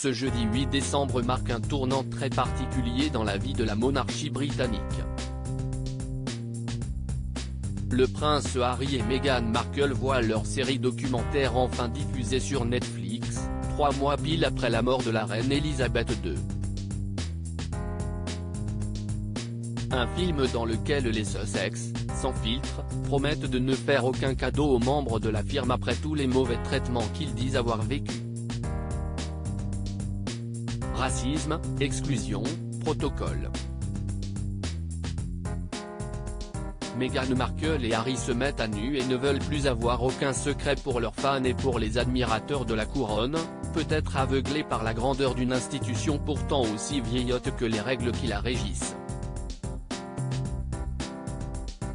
Ce jeudi 8 décembre marque un tournant très particulier dans la vie de la monarchie britannique. Le prince Harry et Meghan Markle voient leur série documentaire enfin diffusée sur Netflix, 3 mois pile après la mort de la reine Elisabeth II. Un film dans lequel les Sussex, sans filtre, promettent de ne faire aucun cadeau aux membres de la firme après tous les mauvais traitements qu'ils disent avoir vécus. Racisme, exclusion, protocole. Meghan Markle et Harry se mettent à nu et ne veulent plus avoir aucun secret pour leurs fans et pour les admirateurs de la couronne, peut-être aveuglés par la grandeur d'une institution pourtant aussi vieillotte que les règles qui la régissent.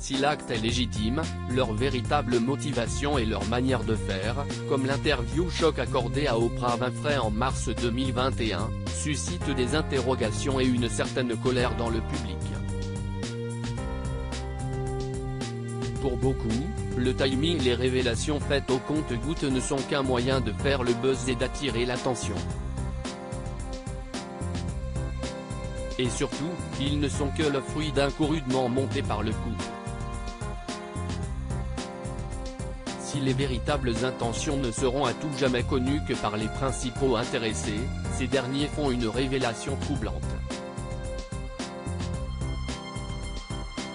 Si l'acte est légitime, leur véritable motivation et leur manière de faire, comme l'interview choc accordée à Oprah Winfrey en mars 2021, suscitent des interrogations et une certaine colère dans le public. Pour beaucoup, le timing et les révélations faites au compte-gouttes ne sont qu'un moyen de faire le buzz et d'attirer l'attention. Et surtout, ils ne sont que le fruit d'un coup rudement monté par le coup. Si les véritables intentions ne seront à tout jamais connues que par les principaux intéressés, ces derniers font une révélation troublante.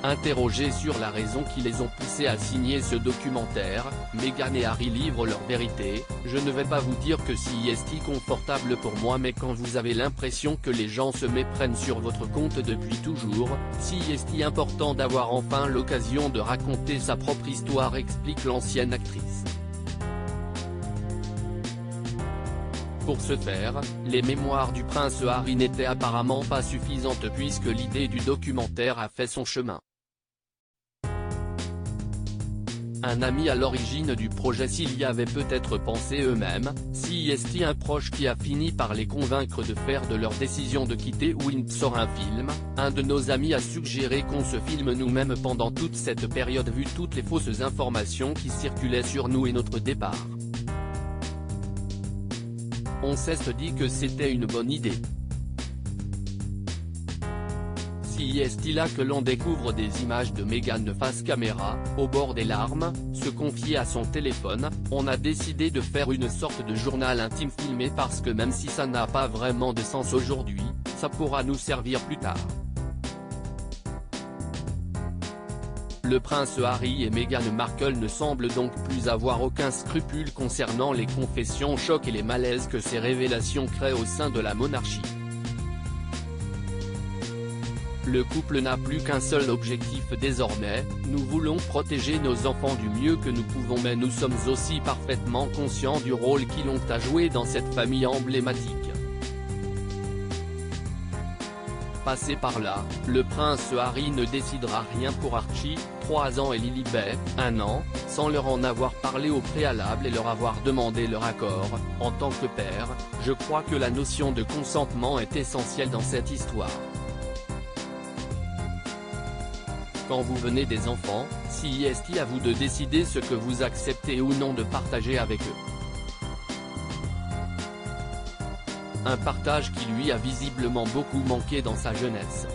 Interrogés sur la raison qui les ont poussés à signer ce documentaire, Meghan et Harry livrent leur vérité. Je ne vais pas vous dire que c'est confortable pour moi, mais quand vous avez l'impression que les gens se méprennent sur votre compte depuis toujours, c'est important d'avoir enfin l'occasion de raconter sa propre histoire, explique l'ancienne actrice. Pour ce faire, les mémoires du prince Harry n'étaient apparemment pas suffisantes puisque l'idée du documentaire a fait son chemin. Un ami à l'origine du projet s'il y avait peut-être pensé eux-mêmes, c'est un proche qui a fini par les convaincre de faire de leur décision de quitter Windsor un film. Un de nos amis a suggéré qu'on se filme nous-mêmes pendant toute cette période vu toutes les fausses informations qui circulaient sur nous et notre départ. On s'est dit que c'était une bonne idée. C'est là que l'on découvre des images de Meghan face caméra, au bord des larmes, se confier à son téléphone. On a décidé de faire une sorte de journal intime filmé parce que même si ça n'a pas vraiment de sens aujourd'hui, ça pourra nous servir plus tard. Le prince Harry et Meghan Markle ne semblent donc plus avoir aucun scrupule concernant les confessions choc et les malaises que ces révélations créent au sein de la monarchie. Le couple n'a plus qu'un seul objectif désormais, nous voulons protéger nos enfants du mieux que nous pouvons, mais nous sommes aussi parfaitement conscients du rôle qu'ils ont à jouer dans cette famille emblématique. Passé par là, le prince Harry ne décidera rien pour Archie, 3 ans et Lilibet, 1 an, sans leur en avoir parlé au préalable et leur avoir demandé leur accord. En tant que père, je crois que la notion de consentement est essentielle dans cette histoire. Quand vous venez des enfants, c'est à vous de décider ce que vous acceptez ou non de partager avec eux. Un partage qui lui a visiblement beaucoup manqué dans sa jeunesse.